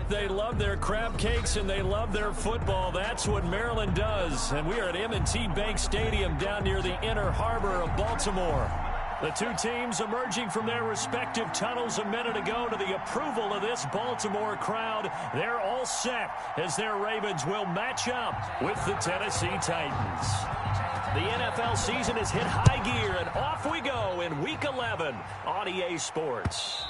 Rick, they love their crab cakes and they love their football. That's what Maryland does. And we are at M&T Bank Stadium down near the Inner Harbor of Baltimore. The two teams emerging from their respective tunnels a minute ago to the approval of this Baltimore crowd. They're all set as their Ravens will match up with the Tennessee Titans. The NFL season has hit high gear, and off we go in Week 11 on EA Sports.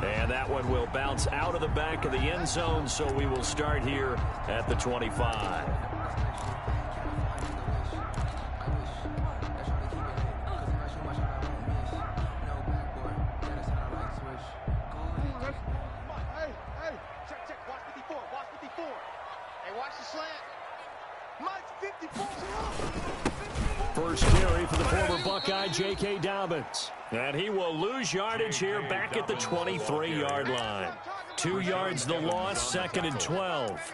And that one will bounce out of the back of the end zone, so we will start here at the 25. First carry for the former Buckeye, J.K. Dobbins. And he will lose yardage here back at the 23-yard line. 2 yards the loss, 2nd and 12.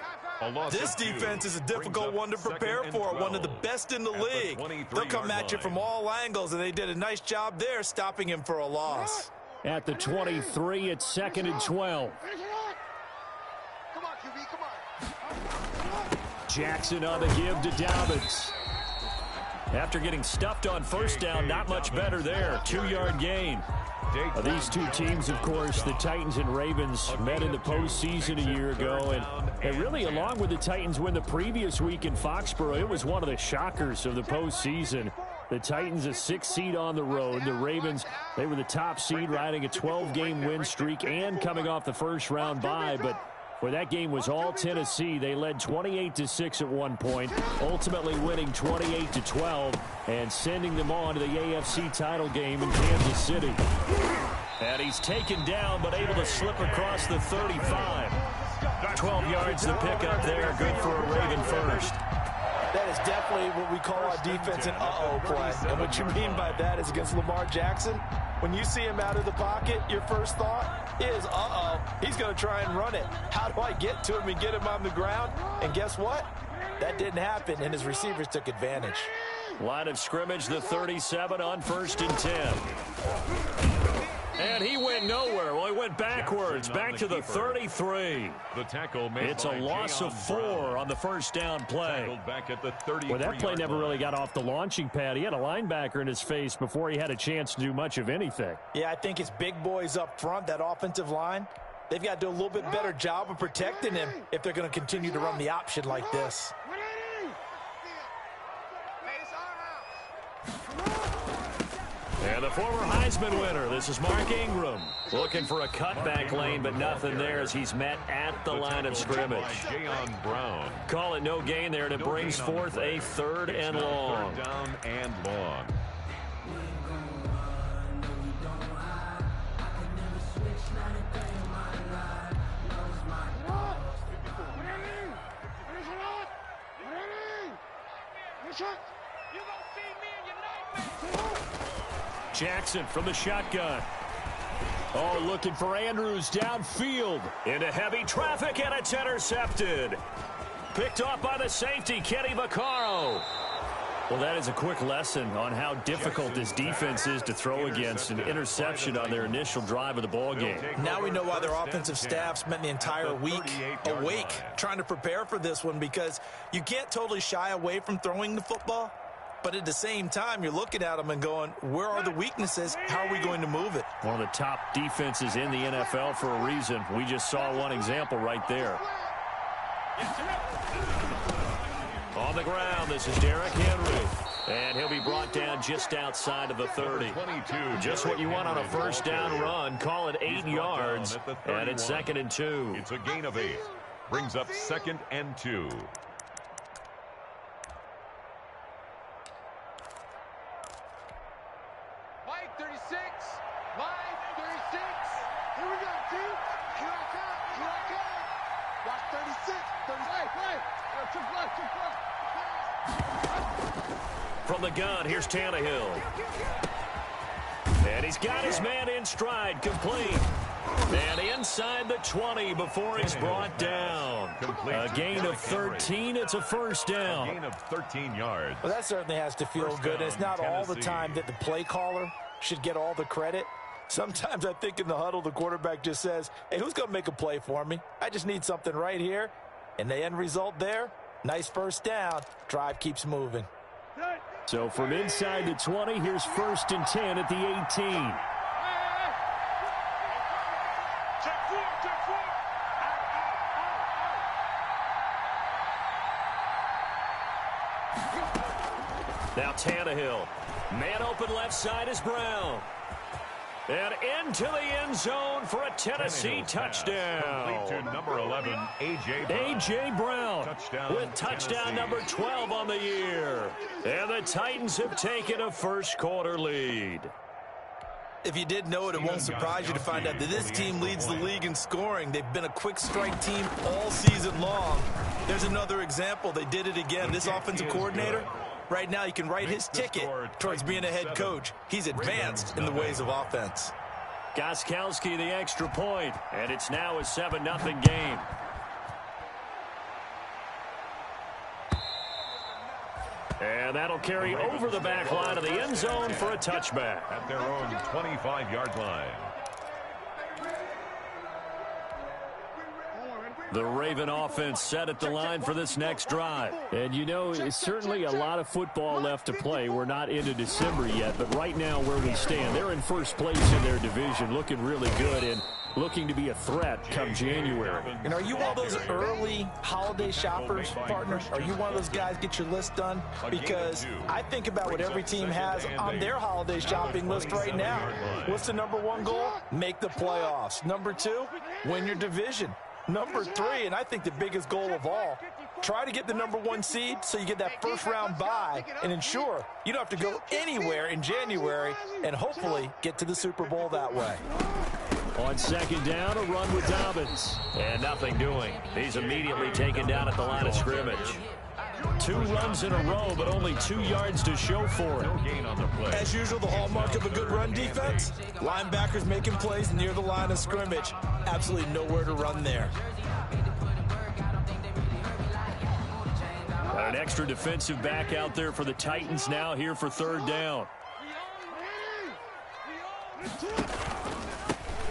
This defense is a difficult one to prepare for, one of the best in the league. They'll come at you from all angles, and they did a nice job there stopping him for a loss. At the 23, it's 2nd and 12. Come on, QB, come on. Jackson on the give to Dobbins. After getting stuffed on first down, not much better there. 2-yard gain. These two teams, of course, the Titans and Ravens, met in the postseason a year ago. And really, along with the Titans win the previous week in Foxborough, it was one of the shockers of the postseason. The Titans, a 6th seed on the road. The Ravens, they were the top seed, riding a 12-game win streak and coming off the first-round bye. But where that game was all Tennessee, they led 28-6 at one point, ultimately winning 28-12 and sending them on to the AFC title game in Kansas City. And he's taken down but able to slip across the 35. 12 yards to pick up there, good for a Raven first. That is definitely what we call our defense an uh-oh play. And what you mean by that is against Lamar Jackson, when you see him out of the pocket, your first thought is, uh-oh, he's going to try and run it. How do I get to him and get him on the ground? And guess what? That didn't happen, and his receivers took advantage. Line of scrimmage, the 37 on 1st and 10. And he went nowhere. Well, he went backwards, back to the 33. It's a loss of 4 on the first down play. Well, that play never really got off the launching pad. He had a linebacker in his face before he had a chance to do much of anything. Yeah, I think it's big boys up front, that offensive line. They've got to do a little bit better job of protecting him if they're going to continue to run the option like this. And the former Heisman winner, this is Mark Ingram, looking for a cutback lane, but nothing there as he's met at the line of scrimmage. Call it no gain there, and it brings forth a 3rd and long. Jackson from the shotgun. Oh, looking for Andrews downfield. Into heavy traffic, and it's intercepted. Picked off by the safety, Kenny Vaccaro. Well, that is a quick lesson on how difficult this defense is to throw against. An interception on their initial drive of the ball game. Now we know why their offensive staff spent the entire week awake trying to prepare for this one, because you can't totally shy away from throwing the football. But at the same time, you're looking at them and going, where are the weaknesses? How are we going to move it? One of the top defenses in the NFL for a reason. We just saw one example right there. On the ground, this is Derrick Henry. And he'll be brought down just outside of the 30. Just what you want on a first down run. Call it 8 yards. And it's 2nd and 2. It's a gain of 8. Brings up 2nd and 2. From the gun, here's Tannehill. And he's got his man in stride, complete. And inside the 20 before he's brought down. A gain of 13, it's a first down. A gain of 13 yards. Well, that certainly has to feel good. It's not all the time that the play caller should get all the credit. Sometimes I think in the huddle, the quarterback just says, hey, who's going to make a play for me? I just need something right here. And the end result there, nice first down. Drive keeps moving. So from inside the 20, here's 1st and 10 at the 18. Now Tannehill. Man open left side is Brown. And into the end zone for a Tennessee touchdown. Complete to number 11, A.J. Brown Touchdown, with touchdown Tennessee. number 12 on the year. And the Titans have taken a first-quarter lead. If you didn't know it, it won't surprise you to find out that this team leads the league in scoring. They've been a quick strike team all season long. There's another example. They did it again. This offensive coordinator, right now, you can write his ticket towards being a head coach. He's advanced in the ways of offense. Gostkowski the extra point, and it's now a 7-0 game. And that'll carry over the back line of the end zone for a touchback. At their own 25-yard line. The Raven offense set at the line for this next drive. And you know, it's certainly a lot of football left to play. We're not into December yet, but right now where we stand, they're in first place in their division, looking really good and looking to be a threat come January. And are you one of those early holiday shoppers, partner? Are you one of those guys get your list done? Because I think about what every team has on their holiday shopping list right now. What's the number one goal? Make the playoffs. Number two, win your division. Number three, and I think the biggest goal of all, try to get the number one seed so you get that first round bye and ensure you don't have to go anywhere in January and hopefully get to the Super Bowl that way. On second down, a run with Dobbins. And nothing doing. He's immediately taken down at the line of scrimmage. 2 runs in a row, but only 2 yards to show for it. No gain on the play. As usual, the hallmark of a good run defense, linebackers making plays near the line of scrimmage. Absolutely nowhere to run there. Got an extra defensive back out there for the Titans now here for 3rd down.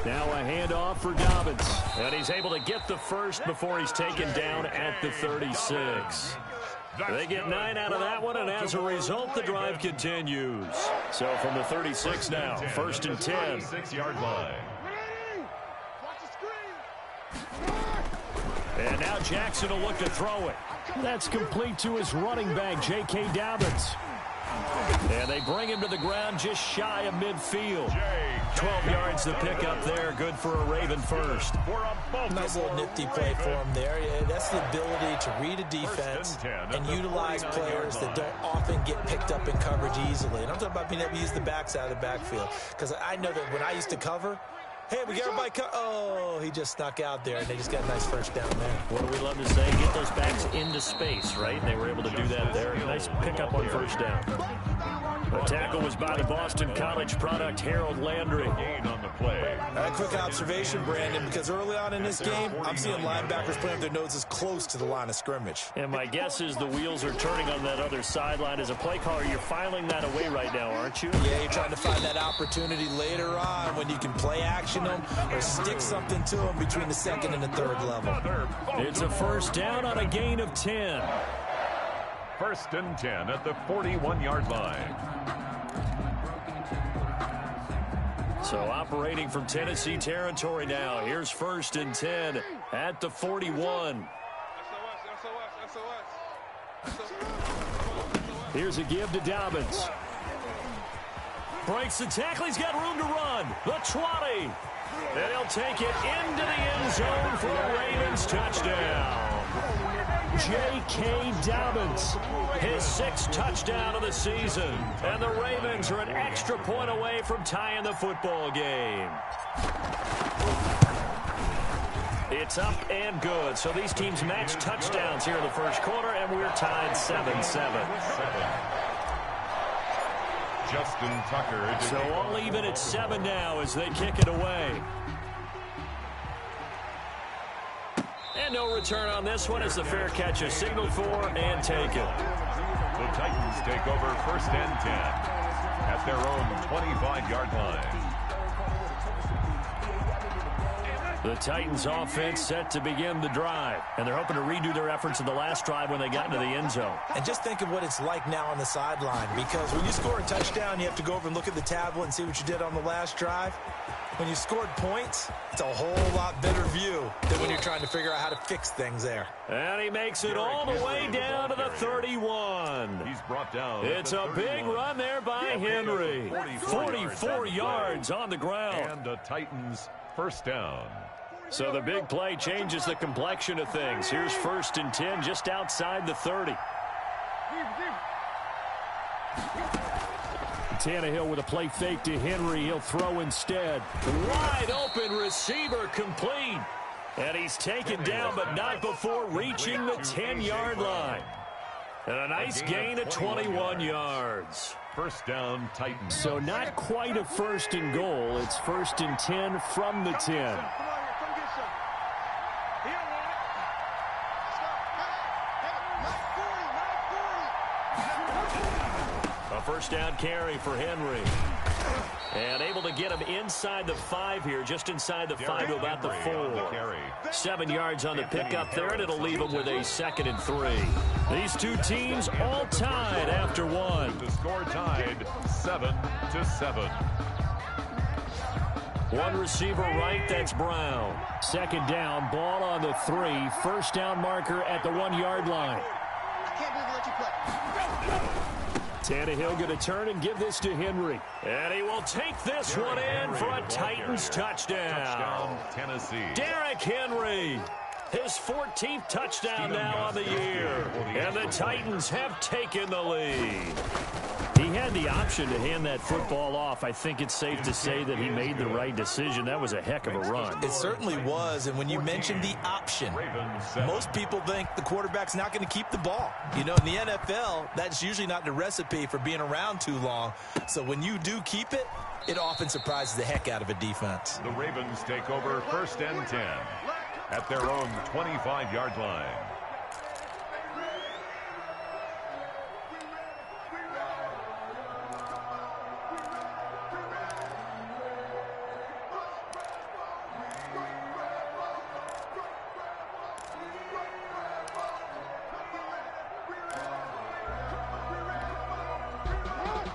Now a handoff for Dobbins. And he's able to get the first before he's taken down at the 36. They get 9 out of that one, and as a result, the drive continues. So from the 36 now, 1st and 10. 6-yard line. And now Jackson will look to throw it. That's complete to his running back, J.K. Dobbins. And they bring him to the ground just shy of midfield. 12 yards to pick up there. Good for a Raven first. Nice little nifty play for him there. Yeah, that's the ability to read a defense and utilize players that don't often get picked up in coverage easily. And I'm talking about being able to use the backside of the backfield. Because I know that when I used to cover, hey, we got everybody oh, he just snuck out there, and they just got a nice first down there. What do we love to say? Get those backs into space, right? They were able to do that there. Nice pickup on first down. The tackle was by the Boston College product, Harold Landry. Gain on the play. A quick observation, Brandon, because early on in this game, I'm seeing linebackers putting their noses close to the line of scrimmage. And my guess is the wheels are turning on that other sideline. As a play caller, you're filing that away right now, aren't you? Yeah, you're trying to find that opportunity later on when you can play action them or stick something to them between the 2nd and the 3rd level. It's a first down on a gain of 10. 1st and 10 at the 41-yard line. So operating from Tennessee territory now. Here's 1st and 10 at the 41. Here's a give to Dobbins. Breaks the tackle. He's got room to run. The 20. And he'll take it into the end zone for the Ravens touchdown. J.K. Dobbins, his 6th touchdown of the season. And the Ravens are an extra point away from tying the football game. It's up and good. So these teams match touchdowns here in the first quarter, and we're tied 7-7. Justin Tucker. So all even at 7 now as they kick it away. And no return on this one as the fair catch is signaled for and taken. The Titans take over 1st and 10 at their own 25-yard line. The Titans offense set to begin the drive, and they're hoping to redo their efforts in the last drive when they got into the end zone. And just think of what it's like now on the sideline, because when you score a touchdown, you have to go over and look at the tablet and see what you did on the last drive. When you scored points, it's a whole lot better view than when you're trying to figure out how to fix things there. And he makes it all the way down to the 31. He's brought down. It's a big run there by Henry. 44 yards on the ground. And the Titans first down. So the big play changes the complexion of things. Here's 1st and 10 just outside the 30. Tannehill with a play fake to Henry. He'll throw instead. Wide open receiver complete. And he's taken down, but not before reaching the 10-yard line. And a nice gain of 21 yards. First down, Titans. So not quite a 1st and goal. It's 1st and 10 from the 10. A first down carry for Henry. And able to get him inside the 5 here, just inside the 5 to about the 4. 7 yards on the pickup there, and it'll leave him with a 2nd and 3. These two teams all tied after 1. The score tied 7-7. One receiver right, that's Brown. 2nd down, ball on the 3. First down marker at the 1-yard line. I can't believe I let you play. Tannehill going to turn and give this to Henry. And he will take this one in for a Titans touchdown. Tennessee. Derrick Henry. His 14th touchdown now on the year. And the Titans have taken the lead. He had the option to hand that football off. I think it's safe to say that he made the right decision. That was a heck of a run. It certainly was, and when you mentioned the option, most people think the quarterback's not going to keep the ball. You know, in the NFL, that's usually not the recipe for being around too long. So when you do keep it, it often surprises the heck out of a defense. The Ravens take over 1st and 10 at their own 25-yard line.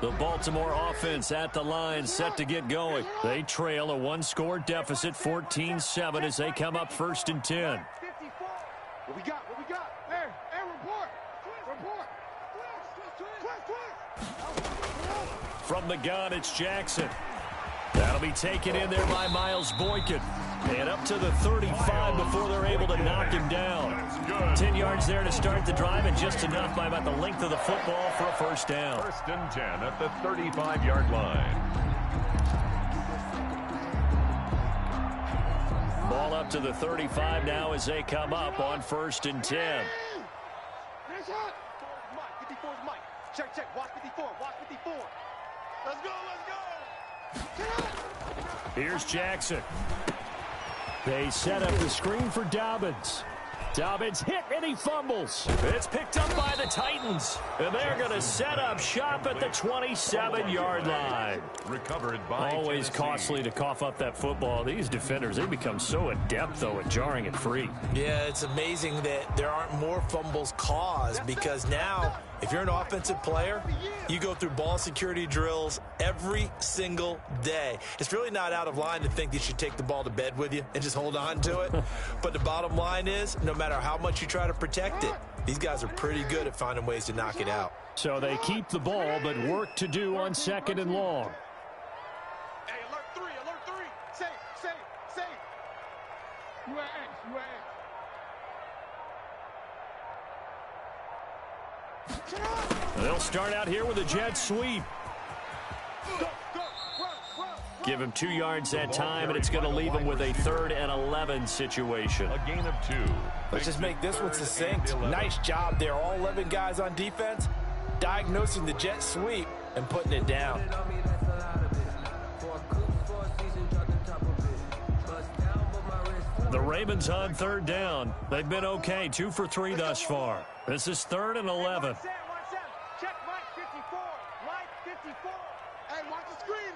The Baltimore offense at the line, set to get going. They trail a 1-score deficit, 14-7, as they come up 1st and 10. What we got? What we got? Hey, report. From the gun, it's Jackson. That'll be taken in there by Miles Boykin. And up to the 35 before they're able to knock him down. 10 yards there to start the drive, and just enough by about the length of the football for a first down. 1st and 10 at the 35-yard line. Ball up to the 35 now as they come up on 1st and 10. Nice hot. 54 is Mike. Check. Watch 54. Let's go. Here's Jackson. They set up the screen for Dobbins. Dobbins hit and he fumbles. It's picked up by the Titans. And they're going to set up shop at the 27-yard line. Recovered by Always Tennessee. costly to cough up that football. These defenders, they become so adept, though, at jarring it free. Yeah, it's amazing that there aren't more fumbles caused, because now, if you're an offensive player, you go through ball security drills every single day. It's really not out of line to think that you should take the ball to bed with you and just hold on to it. But the bottom line is, no matter how much you try to protect it, these guys are pretty good at finding ways to knock it out. So they keep the ball, but work to do on 2nd and long. Hey, alert 3. Safe. You at X. They'll start out here with a jet sweep. Go. Run. Give him 2 yards that time, and it's going to leave him with a 3rd and 11 situation. A gain of 2. Let's just make this one succinct. Nice job there. All 11 guys on defense diagnosing the jet sweep and putting it down. The Ravens on 3rd down. They've been okay, 2 for 3 thus far. This is 3rd and 11. Watch Check Mike 54. Mike 54. Hey, watch the screen.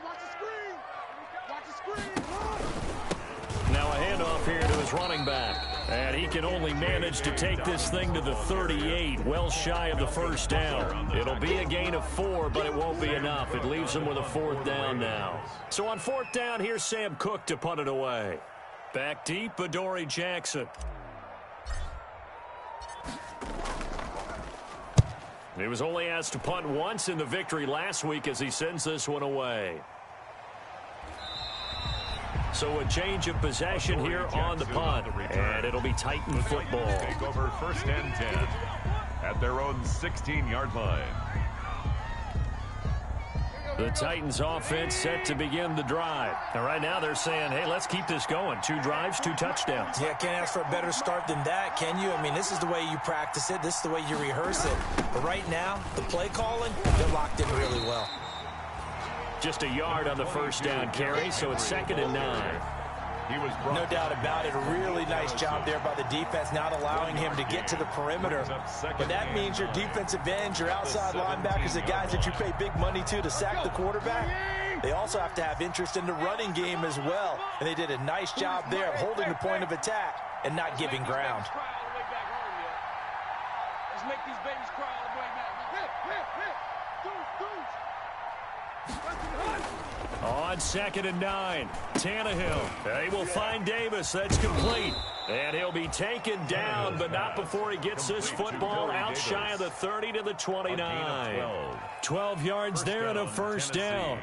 Now a handoff here to his running back. And he can only manage to take this thing to the 38, well shy of the first down. It'll be a gain of 4, but it won't be enough. It leaves him with a 4th down now. So on 4th down, here's Sam Cook to punt it away. Back deep, Adoree Jackson. He was only asked to punt once in the victory last week as he sends this one away. So a change of possession here on the punt, and it'll be Titan football. Take over 1st and 10 at their own 16-yard line. The Titans offense set to begin the drive. And right now they're saying, hey, let's keep this going. 2 drives, 2 touchdowns. Yeah, can't ask for a better start than that, can you? I mean, this is the way you practice it. This is the way you rehearse it. But right now, the play calling, they're locked in really well. Just a yard on the 1st down carry, so it's 2nd and 9. No doubt about it. A really nice job there by the defense, not allowing him to get to the perimeter. But that means your defensive ends, your outside linebackers, the guys that you pay big money to sack the quarterback, they also have to have interest in the running game as well. And they did a nice job there of holding the point of attack and not giving ground. Let's make these babies cry all the way back. On 2nd and 9, Tannehill. They will find Davis. That's complete. And he'll be taken down, but not before he gets this football out shy of the 30 to the 29. 12 yards there and a 1st down.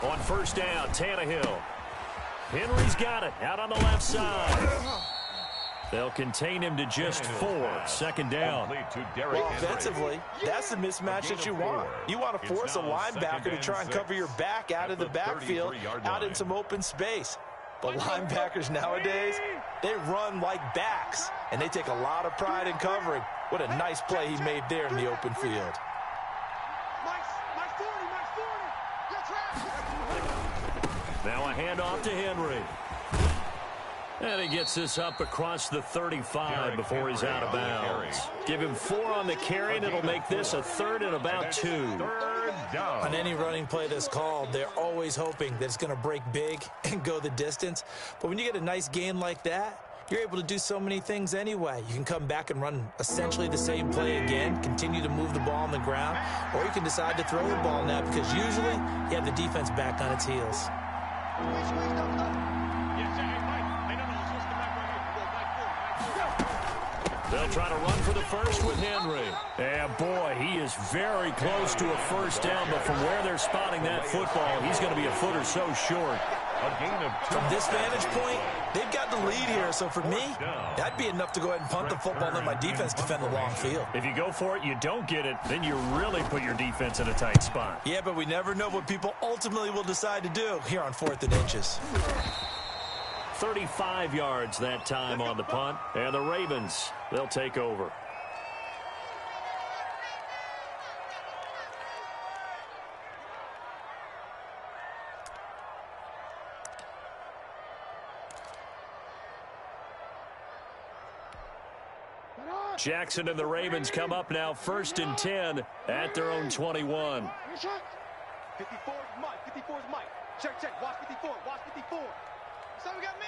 On 1st down, Tannehill. Henry's got it out on the left side. They'll contain him to just 4. 2nd down. Well, offensively, that's the mismatch that you want. You want to force a linebacker to try and cover your back out of the backfield, out in some open space. But linebackers nowadays, they run like backs, and they take a lot of pride in covering. What a nice play he made there in the open field. Now a handoff to Henry. And he gets this up across the 35 before he's out of bounds. Give him 4 on the carry, and it'll make this a 3rd and about 2. On any running play that's called, they're always hoping that it's going to break big and go the distance. But when you get a nice gain like that, you're able to do so many things anyway. You can come back and run essentially the same play again, continue to move the ball on the ground, or you can decide to throw the ball now because usually you have the defense back on its heels. They'll try to run for the first with Henry. And boy, he is very close to a 1st down, but from where they're spotting that football, he's going to be a foot or so short. From this vantage point, they've got the lead here, so for me, that'd be enough to go ahead and punt the football and let my defense defend the long field. If you go for it, you don't get it, then you really put your defense in a tight spot. Yeah, but we never know what people ultimately will decide to do here on 4th and inches. 35 yards that time on the punt, and the Ravens, they'll take over. Jackson and the Ravens come up now 1st and 10 at their own 21. 54 is Mike. 54 is Mike. Check. Watch 54. Watch 54. So we got man.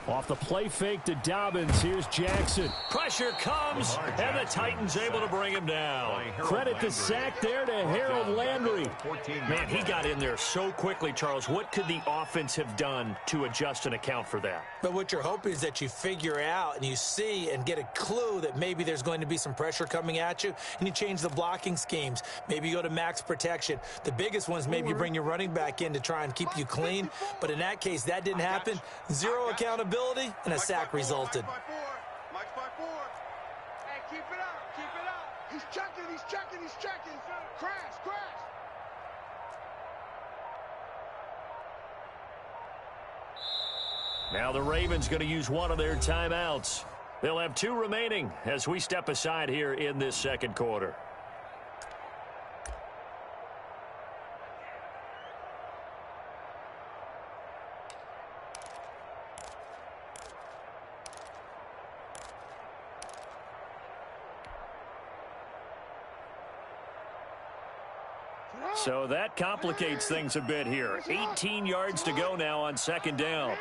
Off the play fake to Dobbins. Here's Jackson. Pressure comes, and the Titans able to bring him down. Credit the sack there to Harold Landry. Man, he got in there so quickly, Charles. What could the offense have done to adjust and account for that? But what you're hoping is that you figure out and you see and get a clue that maybe there's going to be some pressure coming at you, and you change the blocking schemes. Maybe you go to max protection. The biggest one is maybe you bring your running back in to try and keep you clean. But in that case, that didn't happen. Zero accountability, and a sack resulted. Mike's by 4. Hey, keep it up. He's checking. Crash. Now the Ravens going to use one of their timeouts. They'll have 2 remaining as we step aside here in this 2nd quarter. So that complicates things a bit here. 18 yards to go now on second down.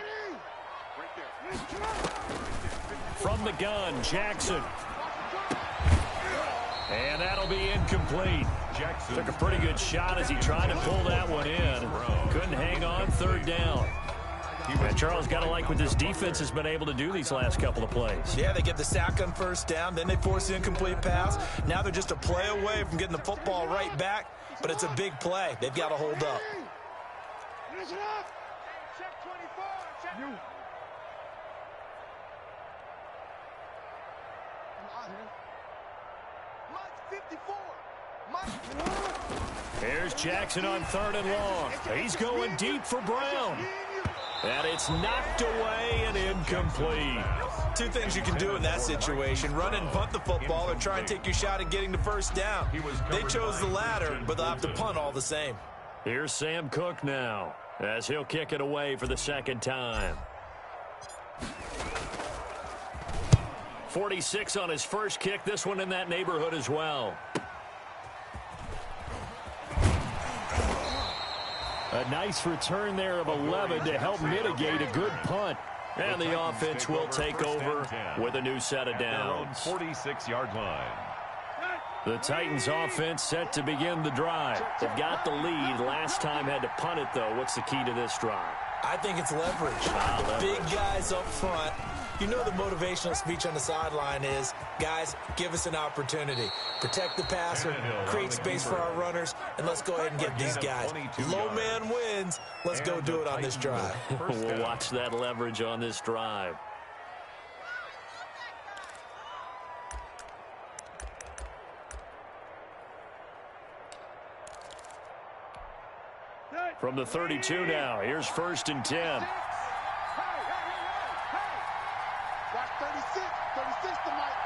From the gun, Jackson. And that'll be incomplete. Jackson Took a pretty good shot as he tried to pull that one in. Couldn't hang on third down. And Charles, got to like what this defense has been able to do these last couple of plays. Yeah, they get the sack on first down, then they force the incomplete pass. Now they're just a play away from getting the football right back, but it's a big play. They've got to hold up. Check 24. Check. You. Mike 54. Mike. Here's Jackson on third and long. He's going deep for Brown. And it's knocked away and incomplete. Two things you can do in that situation: run and punt the football, or try and take your shot at getting the first down. They chose the latter, but they'll have to punt all the same. Here's Sam Cook now, as he'll kick it away for the second time. 46 on his first kick. This one in that neighborhood as well. A nice return there of 11 to help mitigate a good punt. And the offense will take over with a new set of downs. 46-yard line. The Titans offense set to begin the drive. They've got the lead. Last time had to punt it, though. What's the key to this drive? I think it's leverage. Big guys up front. You know the motivational speech on the sideline is, guys, give us an opportunity. Protect the passer, create space for our runners, and let's go ahead and get these guys. Low man wins. Let's go do it on this drive. We'll watch that leverage on this drive. From the 32 now, here's first and 10. Watch 36. 36 to Mike.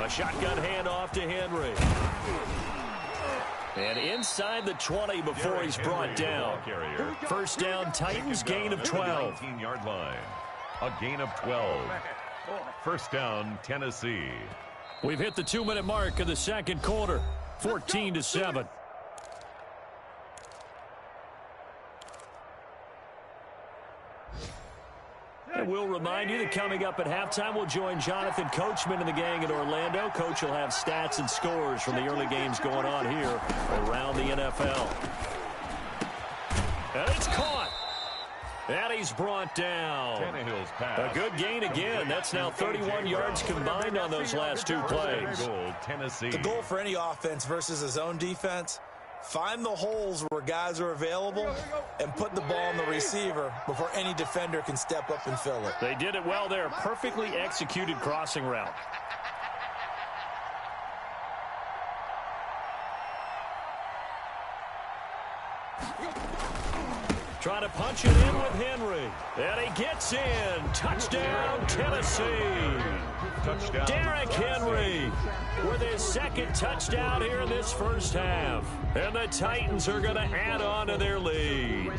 A shotgun handoff to Henry. And inside the 20 before he's brought down. First down, Titans, gain of 12. 19-yard line. A gain of 12. First down, Tennessee. We've hit the 2-minute mark of the second quarter. 14-7. And we'll remind you that coming up at halftime, we'll join Jonathan Coachman and the gang in Orlando. Coach will have stats and scores from the early games going on here around the NFL. And it's caught. And he's brought down. A good gain again. That's now 31 yards combined on those last two plays. The goal for any offense versus a zone defense: find the holes where guys are available and put the ball on the receiver before any defender can step up and fill it. They did it well there. Perfectly executed crossing route. Trying to punch it in with Henry. And he gets in. Touchdown, Tennessee. Touchdown. Derrick Henry with his second touchdown here in this first half. And the Titans are going to add on to their lead.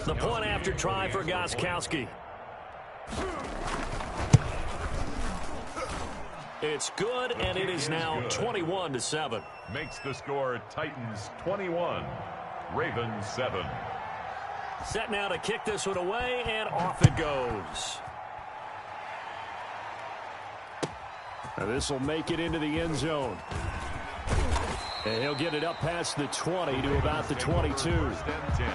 The point after try for Gostkowski. It's good, and it is now 21-7. Makes the score Titans 21, Ravens 7. Set now to kick this one away, and off it goes. Now this will make it into the end zone. And he'll get it up past the 20 to about the 22. First and 10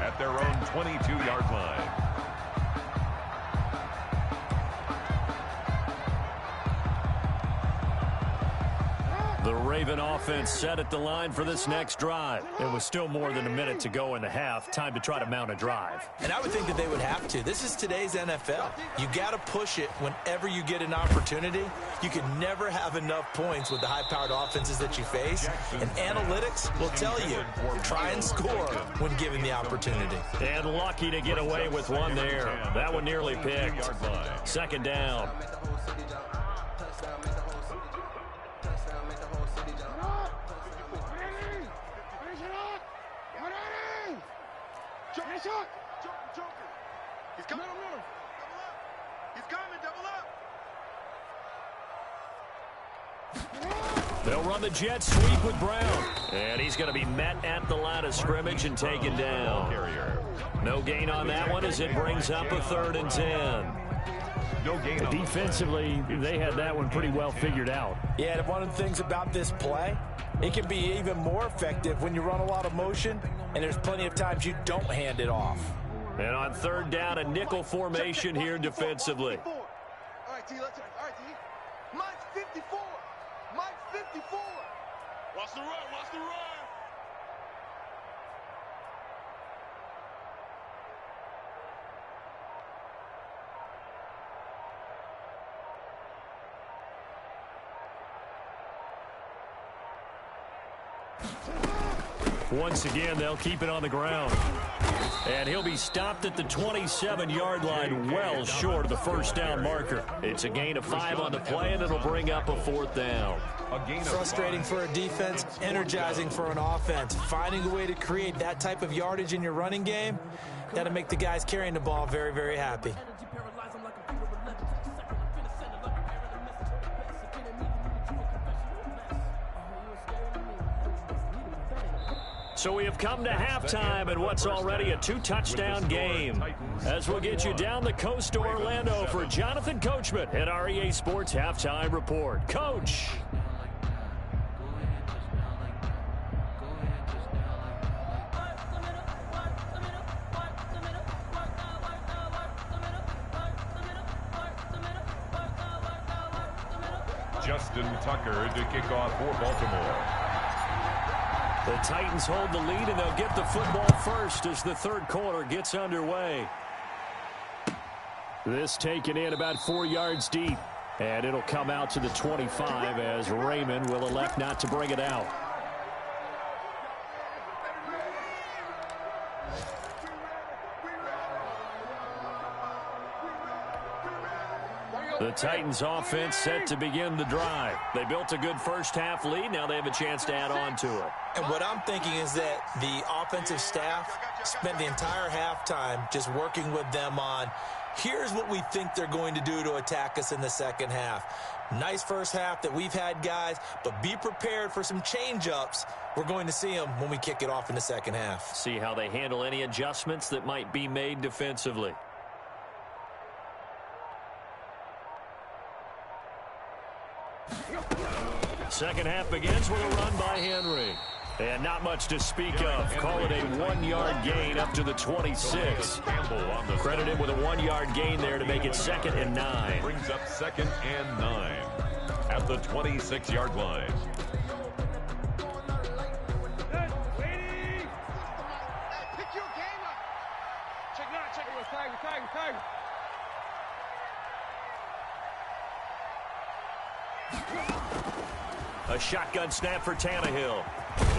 at their own 22-yard line. The Raven offense set at the line for this next drive. It was still more than a minute to go in the half. Time to try to mount a drive. And I would think that they would have to. This is today's NFL. You got to push it whenever you get an opportunity. You can never have enough points with the high-powered offenses that you face. And analytics will tell you, try and score when given the opportunity. And lucky to get away with one there. That one nearly picked. Second down. He's coming. Double up. He's coming. Double up. They'll run the jet sweep with Brown. And he's going to be met at the line of scrimmage and taken down. No gain on that one as it brings up a 3rd and 10. Defensively, they had that one pretty well figured out. Yeah, and one of the things about this play, it can be even more effective when you run a lot of motion, and there's plenty of times you don't hand it off. And on 3rd down, a nickel formation here defensively. All right, D, let's all right, D. Mine's 54. Mine's 54. Watch the run, watch the run. Once again, they'll keep it on the ground. And he'll be stopped at the 27-yard line, well short of the 1st down marker. It's a gain of 5 on the play, and it'll bring up a 4th down. Frustrating for a defense, energizing for an offense. Finding a way to create that type of yardage in your running game, that'll make the guys carrying the ball very, very happy. So we have come to halftime in what's already a 2-touchdown game. As we'll get you down the coast to Orlando for Jonathan Coachman at our EA Sports Halftime Report. Coach. Justin Tucker to kick off for Baltimore. The Titans hold the lead, and they'll get the football first as the 3rd quarter gets underway. This taken in about 4 yards deep, and it'll come out to the 25 as Raymond will elect not to bring it out. The Titans offense set to begin the drive. They built a good 1st half lead. Now they have a chance to add on to it. And what I'm thinking is that the offensive staff spent the entire halftime just working with them on, here's what we think they're going to do to attack us in the 2nd half. Nice 1st half that we've had, guys, but be prepared for some change-ups. We're going to see them when we kick it off in the 2nd half. See how they handle any adjustments that might be made defensively. Second half begins with a run by Henry. And not much to speak of. Call it a 1-yard gain up to the 26. Credit him with a 1-yard gain there to make it 2nd and 9. Brings up 2nd and 9 at the 26-yard line. Pick your game up. Check it. Tiger. A shotgun snap for Tannehill.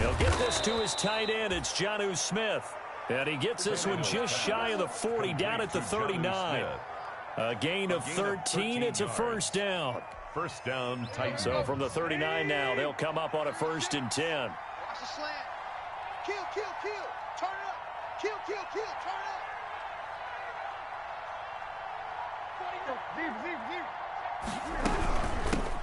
He'll get this to his tight end. It's Jonnu Smith. And he gets this one just shy of the 40, down at the 39. A gain of 13. It's a 1st down. 1st down, Titans. So from the 39 now, they'll come up on a 1st and 10. Watch the slant. Kill. Turn it up. Kill. Turn it up.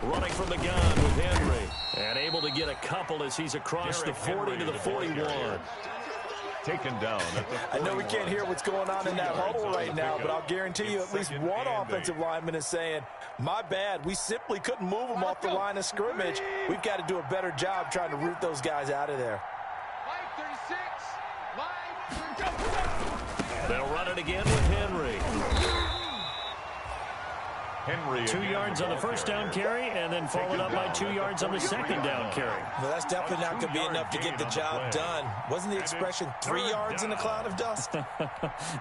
Running from the gun with Henry. And able to get a couple as he's across the 40 to the 41. Taken down at the 41. I know we can't hear what's going on in that huddle right now, but I'll guarantee you at least one offensive lineman is saying, my bad, we simply couldn't move them off the line of scrimmage. We've got to do a better job trying to root those guys out of there. Line 36. They'll run it again with Henry. Henry 2 yards on the 1st down carry, and then followed up by 2 yards on the 2nd down carry. Well, that's definitely not going to be enough to get the job done. Wasn't the expression 3 yards in a cloud of dust?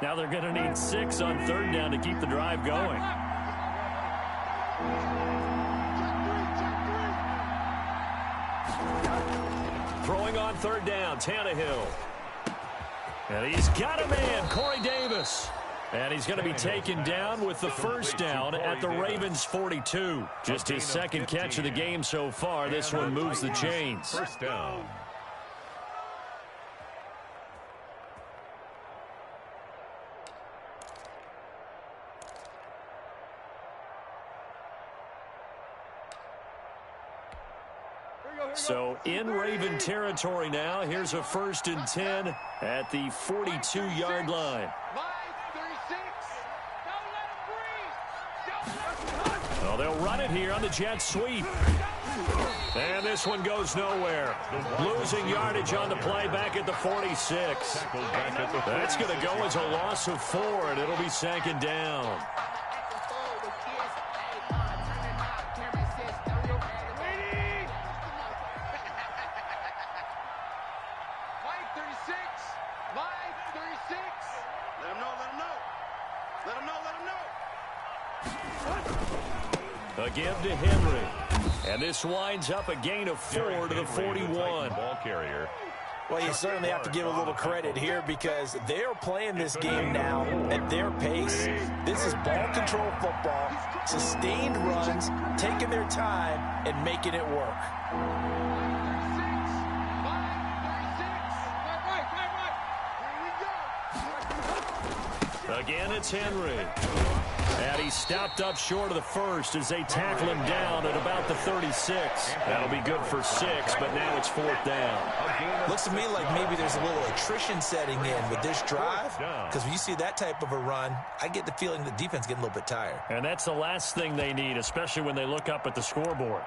Now they're going to need 6 on 3rd down to keep the drive going. Throwing on 3rd down, Tannehill. And he's got a man, Corey Davis. And he's going to be taken down with the 1st down at the Ravens 42. Just his 2nd catch of the game so far. This one moves the chains. 1st down. So in Raven territory now. Here's a 1st and 10 at the 42-yard line. Well, they'll run it here on the jet sweep. And this one goes nowhere. Losing yardage on the play back at the 46. That's going to go as a loss of 4, and it'll be 2nd down. A give to Henry. And this winds up a gain of 4 to the 41. Ball carrier. Well, you certainly have to give a little credit here because they're playing this game now at their pace. This is ball control football, sustained runs, taking their time, and making it work. Again, it's Henry. And he stopped up short of the 1st as they tackle him down at about the 36. That'll be good for 6, but now it's 4th down. Looks to me like maybe there's a little attrition setting in with this drive, because when you see that type of a run, I get the feeling the defense getting a little bit tired. And that's the last thing they need, especially when they look up at the scoreboard.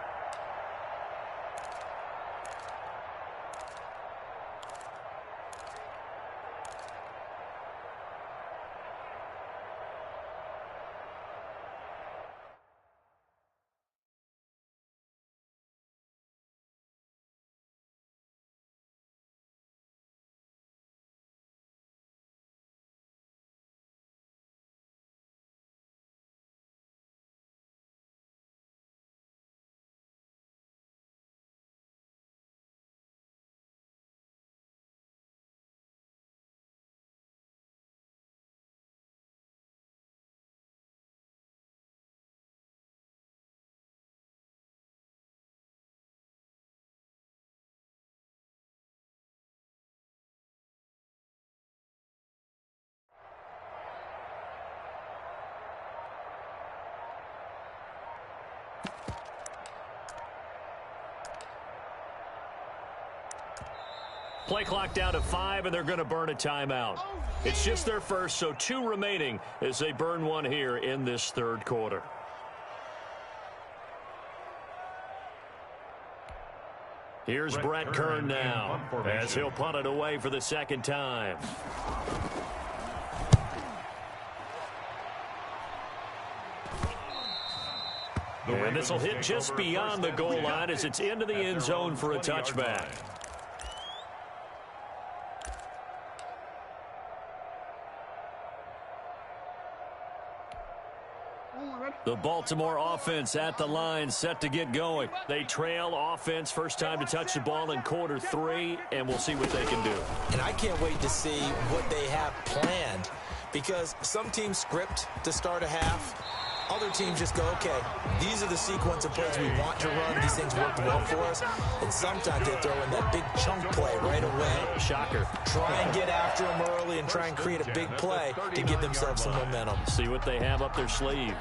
Play clock down to 5, and they're going to burn a timeout. It's just their first, so 2 remaining as they burn one here in this 3rd quarter. Here's Brett Kern now as he'll punt it away for the 2nd time. And this will hit just beyond the goal line as it's into the end zone for a touchback. The Baltimore offense at the line, set to get going. They trail offense, first time to touch the ball in quarter 3, and we'll see what they can do. And I can't wait to see what they have planned, because some teams script to start a half. Other teams just go, okay, these are the sequence of plays we want to run. These things worked well for us. And sometimes they throw in that big chunk play right away. Shocker. Try and get after them early and try and create a big play to give themselves some momentum. See what they have up their sleeve.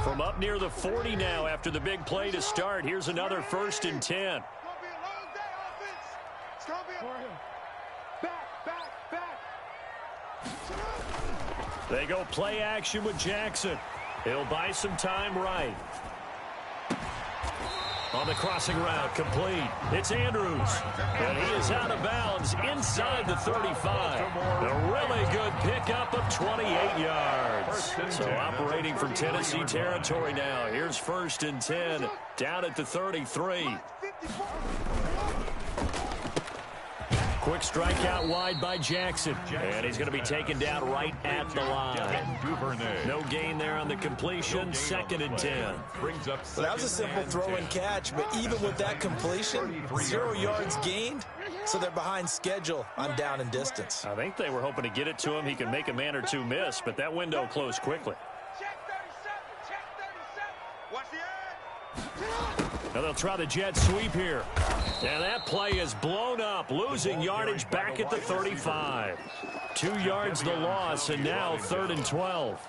From up near the 40 now after the big play to start. Here's another 1st and 10. They go play action with Jackson. He'll buy some time right. On the crossing route, complete. It's Andrews. And he is out of bounds inside the 35. A really good pickup of 28 yards. So operating from Tennessee territory now. Here's 1st and 10 down at the 33. Quick strike out wide by Jackson. And he's going to be taken down right at the line. No gain there on the completion. 2nd and 10. Well, that was a simple throw and catch, but even with that completion, 0 yards gained, so they're behind schedule on down and distance. I think they were hoping to get it to him. He can make a man or two miss, but that window closed quickly. And they'll try the jet sweep here. And that play is blown up, losing yardage back at the 35. 2 yards the loss, and now 3rd and 12.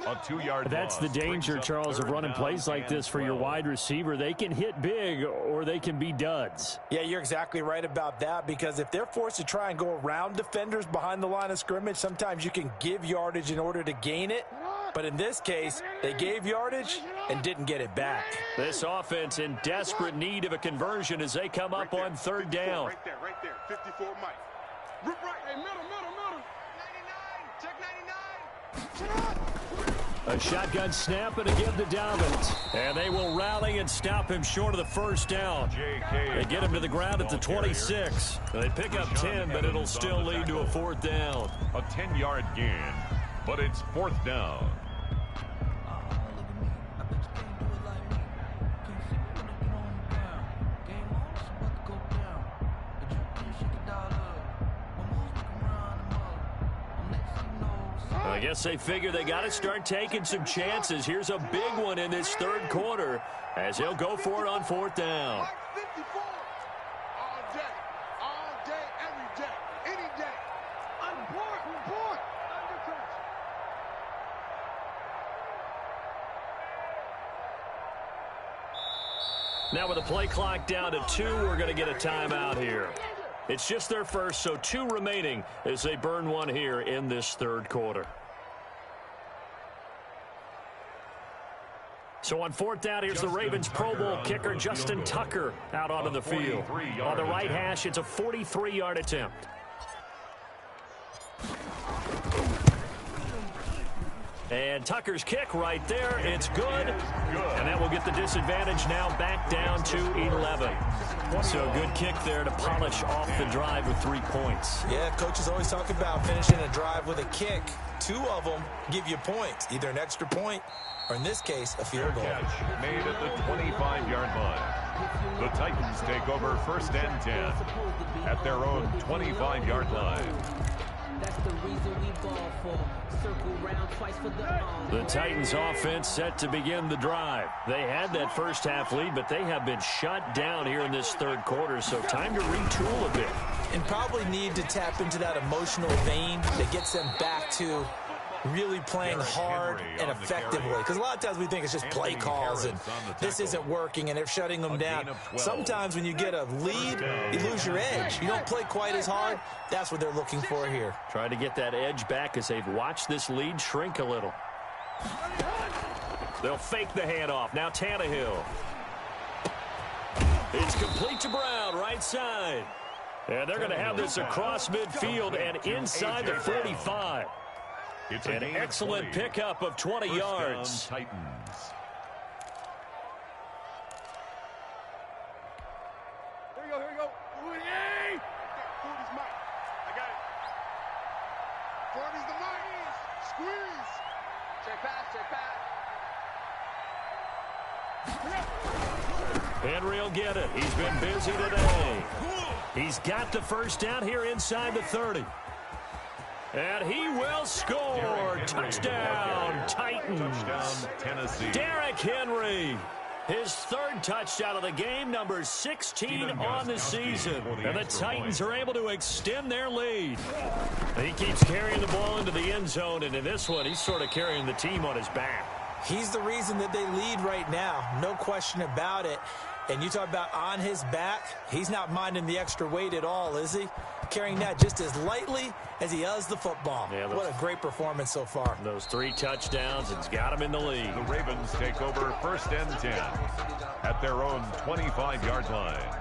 A 2-yard That's the danger, Charles, of running plays like this for your wide receiver. They can hit big or they can be duds. Yeah, you're exactly right about that, because if they're forced to try and go around defenders behind the line of scrimmage, sometimes you can give yardage in order to gain it. But in this case, they gave yardage and didn't get it back. This offense in desperate need of a conversion as they come up on 3rd down. Right there. 54 Mike. Rip right. Hey, middle. 99. Check 99. A shotgun snap and a give to Dobbins. And they will rally and stop him short of the 1st down. They get him to the ground at the 26. They pick up 10, but it'll still lead to a 4th down. A 10-yard gain, but it's 4th down. I guess they figure they got to start taking some chances. Here's a big one in this 3rd quarter as he'll go for it on 4th down. 54. All day, every day, any day. Report. Now with the play clock down to 2, we're going to get a timeout here. It's just their first, so 2 remaining as they burn one here in this 3rd quarter. So on 4th down, here's the Ravens Pro Bowl kicker Justin Tucker out onto the field. On the right hash, it's a 43-yard attempt. And Tucker's kick right there. It's good. And that will get the disadvantage now back down to 11. So a good kick there to polish off the drive with 3 points. Yeah, coaches always talk about finishing a drive with a kick. 2 of them give you points, either an extra point or, in this case, a field goal. Catch made at the 25-yard line. The Titans take over 1st and 10 at their own 25-yard line. That's the reason we ball for. Circle round twice for the Titans offense set to begin the drive. They had that 1st half lead, but they have been shut down here in this 3rd quarter, so time to retool a bit. And probably need to tap into that emotional vein that gets them back to really playing hard and effectively. Because a lot of times we think it's just play calls and this isn't working and they're shutting them down. Sometimes when you get a lead, you lose your edge. You don't play quite as hard. That's what they're looking for here. Trying to get that edge back as they've watched this lead shrink a little. They'll fake the handoff. Now Tannehill. It's complete to Brown, right side. And they're going to have this across midfield and inside the 45. It's an excellent pickup of 20 yards. Titans. Here we go. Yay! 40's Mike. I got it. 40's the Mike. Squeeze. Check pass. Henry will get it. He's been busy today. He's got the 1st down here inside the 30. And he will score. Touchdown, Titans. Touchdown, Tennessee. Derrick Henry. His 3rd touchdown of the game, number 16 on the season. And the Titans are able to extend their lead. He keeps carrying the ball into the end zone, and in this one, he's sort of carrying the team on his back. He's the reason that they lead right now. No question about it. And you talk about on his back, he's not minding the extra weight at all, is he? Carrying that just as lightly as he does the football. Yeah, what a great performance so far. Those 3 touchdowns, it's got him in the lead. The Ravens take over 1st and 10 at their own 25-yard line.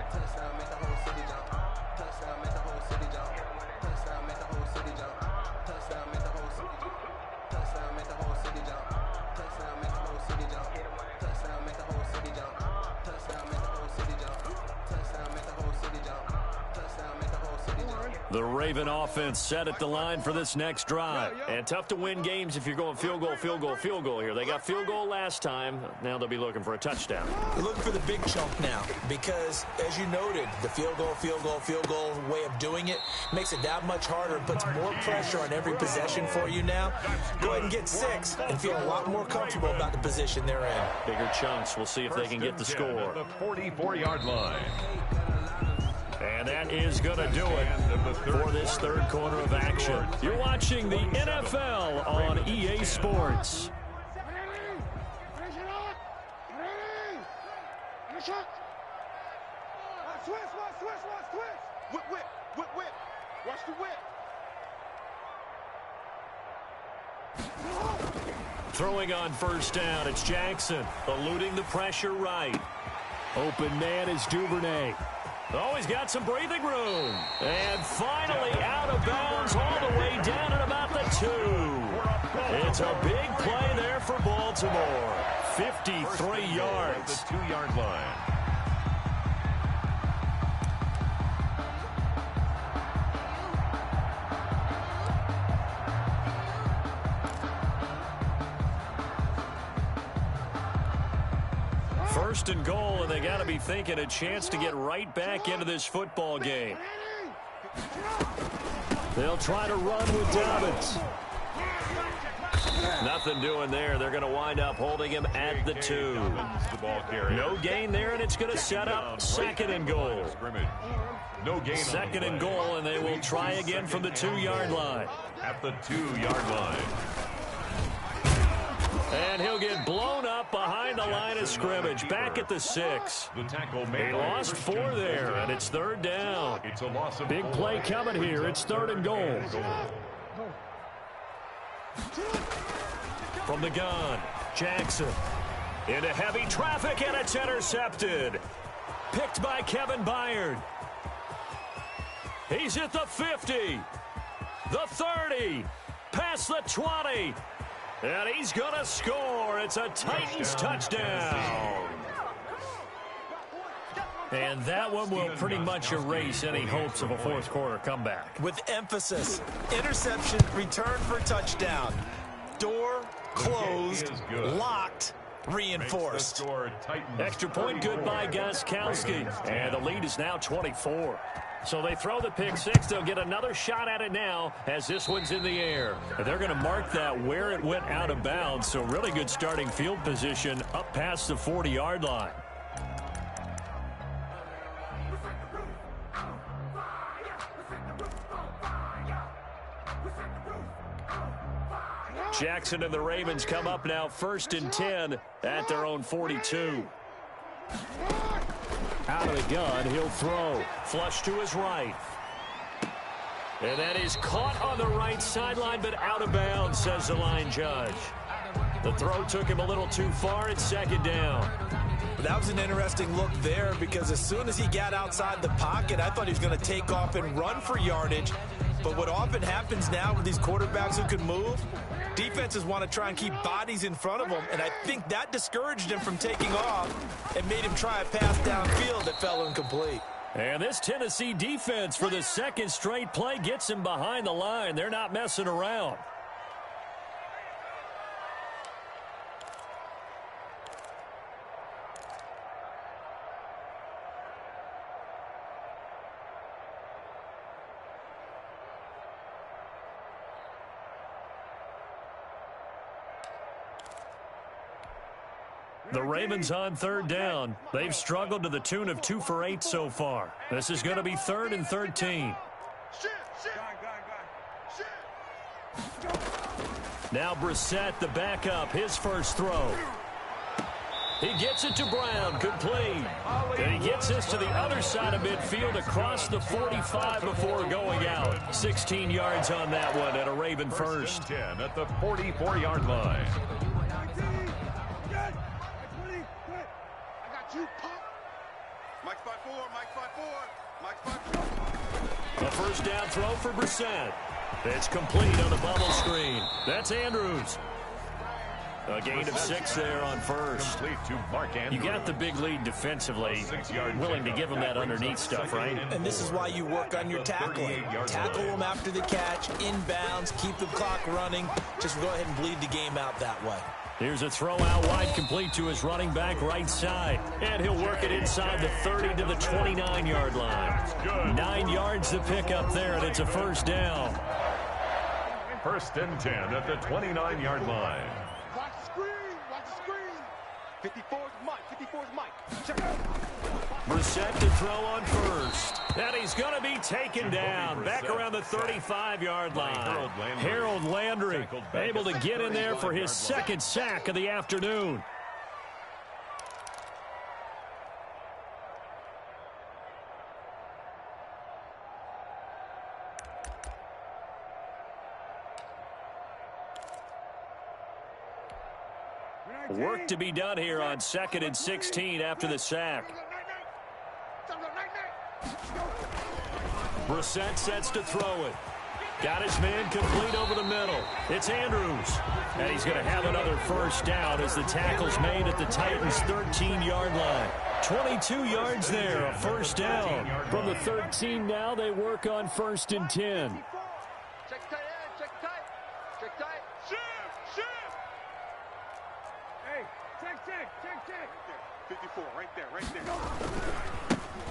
The Raven offense set at the line for this next drive. And tough to win games if you're going field goal, field goal, field goal here. They got field goal last time. Now they'll be looking for a touchdown. They're looking for the big chunk now because, as you noted, the field goal way of doing it makes it that much harder and puts more pressure on every possession for you now. Go ahead and get 6 and feel a lot more comfortable about the position they're in. Bigger chunks. We'll see if they can get the score. The 44-yard line. And that is going to do it for this third quarter of action. You're watching the NFL on EA Sports. Whip. Watch the whip. Throwing on first down, it's Jackson, eluding the pressure right. Open man is Duvernay. Oh, he's got some breathing room. And finally out of bounds all the way down at about the 2. It's a big play there for Baltimore. 53 yards. The 2-yard line. First and goal, and they got to be thinking a chance to get right back into this football game. They'll try to run with Dobbins. Nothing doing there. They're going to wind up holding him at the 2. No gain there, and it's going to set up second and goal. Second and goal, and they will try again from the 2-yard line. At the 2-yard line. And he'll get blown up behind the line of scrimmage. Back at the 6. He lost 4 there, and it's third down. It's a loss of big play coming here. It's third and goal. From the gun, Jackson. Into heavy traffic, and it's intercepted. Picked by Kevin Byard. He's at the 50. The 30. Past the 20. And he's going to score. It's a Titans touchdown. And that one will pretty much erase any hopes of a fourth quarter comeback. With emphasis, interception, return for touchdown. Door closed, locked, reinforced. Extra point good by Gostkowski. And the lead is now 24. So they throw the pick 6. They'll get another shot at it now as this one's in the air. And they're going to mark that where it went out of bounds. So really good starting field position up past the 40-yard line. Jackson and the Ravens come up now 1st and 10 at their own 42. Out of the gun, he'll throw. Flush to his right. And that is caught on the right sideline, but out of bounds, says the line judge. The throw took him a little too far. It's second down. But that was an interesting look there because as soon as he got outside the pocket, I thought he was going to take off and run for yardage. But what often happens now with these quarterbacks who can move, defenses want to try and keep bodies in front of them, and I think that discouraged him from taking off and made him try a pass downfield that fell incomplete. And this Tennessee defense for the second straight play gets him behind the line. They're not messing around. The Ravens on third down. They've struggled to the tune of 2 for 8 so far. This is going to be 3rd and 13. Now Brissett, the backup, his first throw. He gets it to Brown, complete. And he gets this to the other side of midfield across the 45 before going out. 16 yards on that one and a Raven first. 10 at the 44-yard line. Mike's by 4, Mike's by 4, Mike's by 4. A first down throw for Brissett. It's complete on the bubble screen. That's Andrews. A gain of 6 there on first. You got the big lead defensively. Willing to give them that underneath stuff, right? And this is why you work on your tackling. Tackle them after the catch, inbounds, keep the clock running. Just go ahead and bleed the game out that way. Here's a throw out wide, complete to his running back right side. And he'll work it inside the 30 to the 29-yard line. 9 yards to pick up there, and it's a first down. First and 10 at the 29-yard line. Watch the screen. Watch the screen. 54 is Mike. 54 is Mike. Check it. Brissett to throw on first. And he's going to be taken down. Back around the 35-yard line. Harold Landry able to get in there for his second sack of the afternoon. Work to be done here on 2nd and 16 after the sack. Brissett sets to throw it. Got his man complete over the middle. It's Andrews. And he's going to have another first down as the tackle's made at the Titans' 13-yard line. 22 yards there, a first down. From the 13 now, they work on 1st and 10. Check tight end. Check tight. Check tight. Shift. Shift. Hey, check. 54, right there.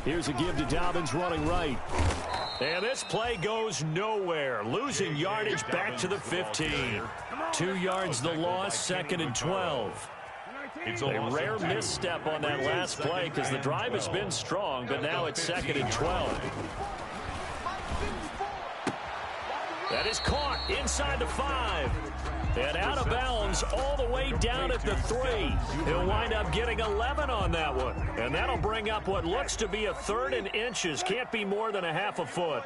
Here's a give to Dobbins running right. And this play goes nowhere. Losing yardage back to the 15. 2 yards the loss, 2nd and 12. It's a rare misstep on that last play because the drive has been strong, but now it's 2nd and 12. That is caught inside the 5. And out of bounds all the way down at the 3. He'll wind up getting 11 on that one. And that'll bring up what looks to be a 3rd and inches. Can't be more than a half a foot.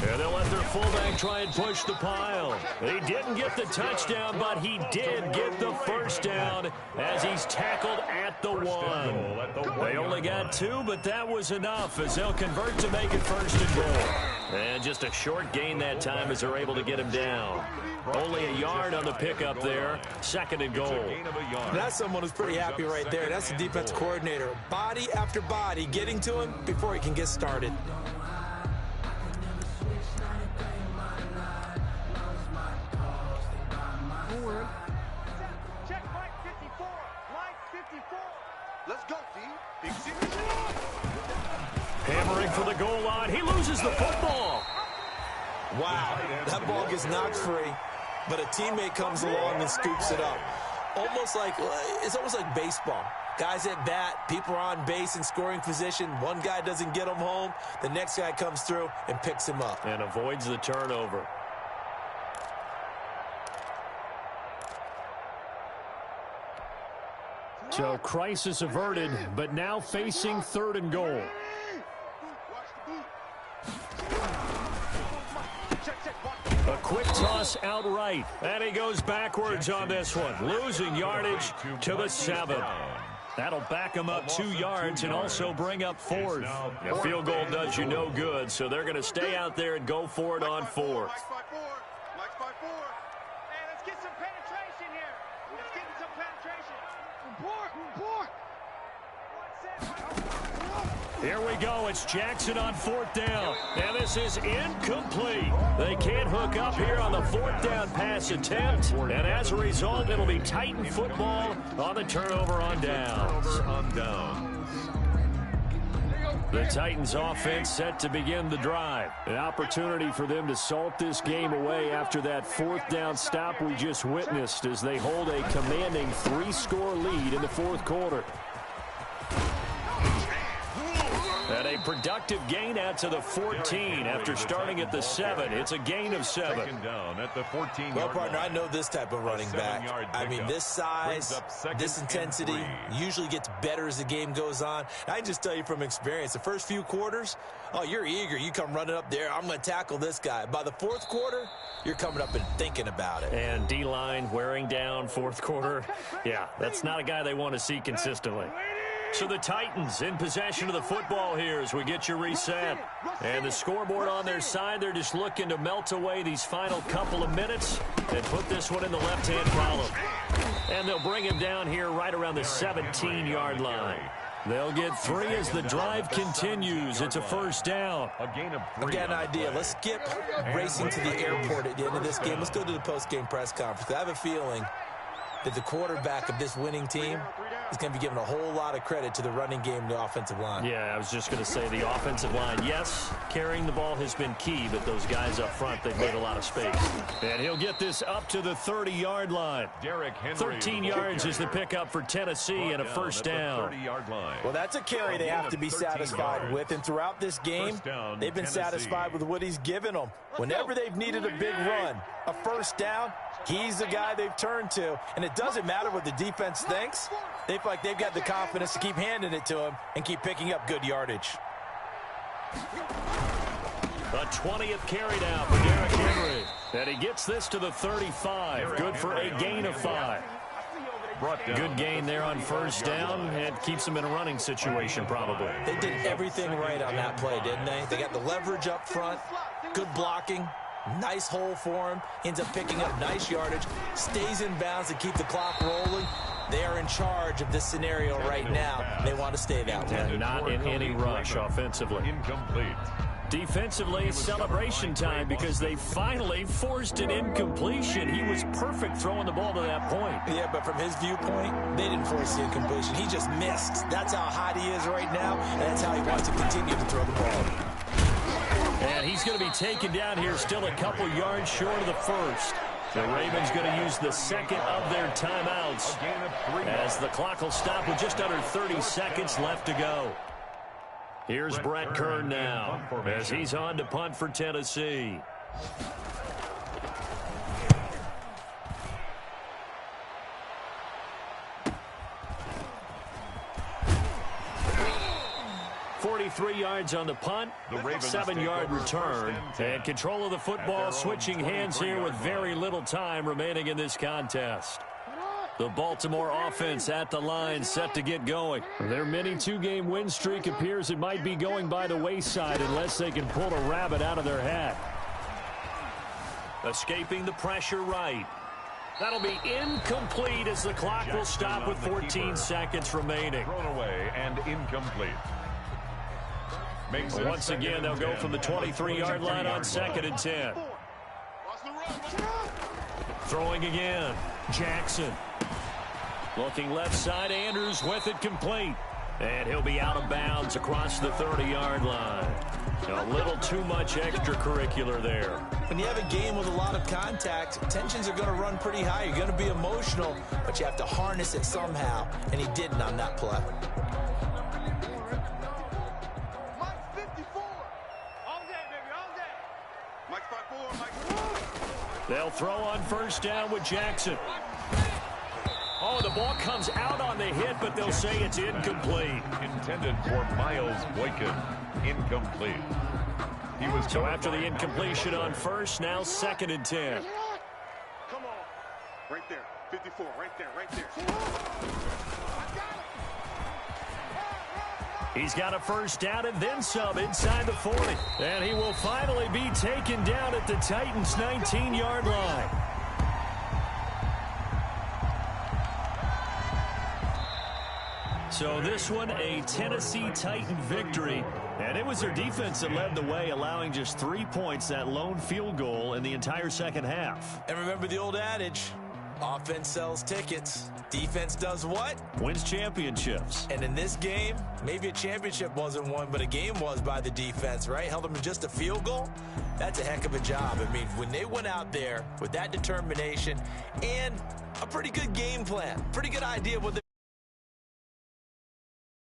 And they'll let their fullback try and push the pile. He didn't get the touchdown, but he did get the first down as he's tackled at the 1. They only got 2, but that was enough as they'll convert to make it 1st and goal. And just a short gain that time as they're able to get him down. Only a yard on the pickup there. 2nd and goal. That's someone who's pretty happy right there. That's the defensive coordinator. Body after body getting to him before he can get started. Check Mike 54. Mike 54. Let's go, D. Big 6. Hammering for the goal line. He loses the football. Wow, that ball gets knocked free, but a teammate comes along and scoops it up. It's almost like baseball. Guys at bat, people are on base in scoring position. One guy doesn't get him home. The next guy comes through and picks him up. And avoids the turnover. So crisis averted, but now facing 3rd and goal. A quick toss outright, and he goes backwards on this one, losing yardage to the 7. That'll back him up 2 yards and also bring up 4th. A field goal does you no good, so they're going to stay out there and go for it on 4th. Mike's 5-4. Hey, let's get some penetration here. Let's get some penetration. Board. Here we go. It's Jackson on 4th down. And this is incomplete. They can't hook up here on the 4th down pass attempt. And as a result, it'll be Titan football on the turnover on downs. The Titans offense set to begin the drive. An opportunity for them to salt this game away after that 4th down stop we just witnessed as they hold a commanding 3-score lead in the 4th quarter. And a productive gain out to the 14 after starting at the 7. It's a gain of 7. Down at the 14. Well, partner, I know this type of running back. I mean, this size, this intensity usually gets better as the game goes on. I can just tell you from experience, the first few quarters, oh, you're eager. You come running up there, I'm going to tackle this guy. By the 4th quarter, you're coming up and thinking about it. And D-line wearing down 4th quarter. Yeah, that's not a guy they want to see consistently. So the Titans in possession of the football here as we get you reset. And the scoreboard on their side, they're just looking to melt away these final couple of minutes and put this one in the left-hand column. And they'll bring him down here right around the 17-yard line. They'll get 3 as the drive continues. It's a first down. Again, idea. Let's skip racing to the airport at the end of this game. Let's go to the post-game press conference. I have a feeling that the quarterback of this winning team is going to be given a whole lot of credit to the running game and the offensive line. Yeah, I was just going to say the offensive line. Yes, carrying the ball has been key, but those guys up front, they've made a lot of space. And he'll get this up to the 30-yard line. 13 yards is the pickup for Tennessee and a first down. Well, that's a carry they have to be satisfied with. And throughout this game, they've been satisfied with what he's given them. Whenever they've needed a big run, a first down, he's the guy they've turned to. And it doesn't matter what the defense thinks. They feel like they've got the confidence to keep handing it to him and keep picking up good yardage. A 20th carry now for Derrick Henry. And he gets this to the 35. Good for a gain of 5. Good gain there on first down and keeps them in a running situation probably. They did everything right on that play, didn't they? They got the leverage up front, good blocking, nice hole for him, ends up picking up nice yardage, stays in bounds to keep the clock rolling. They are in charge of this scenario right now. They want to stay that way. And not in any rush offensively. Incomplete. Defensively, it's celebration time because they finally forced an incompletion. He was perfect throwing the ball to that point. Yeah, but from his viewpoint, they didn't force the incompletion. He just missed. That's how hot he is right now, and that's how he wants to continue to throw the ball. And he's going to be taken down here still a couple yards short of the first. The Ravens going to use the second of their timeouts as the clock will stop with just under 30 seconds left to go. Here's Brett Kern now as he's on to punt for Tennessee. .43 yards on the punt, 7-yard return, and control of the football switching hands here with very little time remaining in this contest. The Baltimore offense at the line set to get going. Their mini 2-game win streak appears it might be going by the wayside unless they can pull a rabbit out of their hat. Escaping the pressure right. That'll be incomplete as the clock will stop with 14 seconds remaining. Thrown away and incomplete. Once again, they'll go from the 23-yard line on 2nd and 10. Throwing again. Jackson. Looking left side, Andrews with it complete. And he'll be out of bounds across the 30-yard line. A little too much extracurricular there. When you have a game with a lot of contact, tensions are going to run pretty high. You're going to be emotional, but you have to harness it somehow. And he didn't on that play. They'll throw on first down with Jackson. Oh, the ball comes out on the hit, but they'll say it's incomplete. Intended for Miles Boykin. Incomplete. He was so after the incompletion on first, now 2nd and 10. Come on. Right there. 54. Right there. Right there. He's got a first down and then some inside the 40. And he will finally be taken down at the Titans' 19-yard line. So this one, a Tennessee Titan victory. And it was their defense that led the way, allowing just 3 points, that lone field goal in the entire second half. And remember the old adage, offense sells tickets. Defense does what? Wins championships. And in this game, maybe a championship wasn't won, but a game was by the defense, right? Held them to just a field goal. That's a heck of a job. I mean, when they went out there with that determination and a pretty good game plan, pretty good idea of what they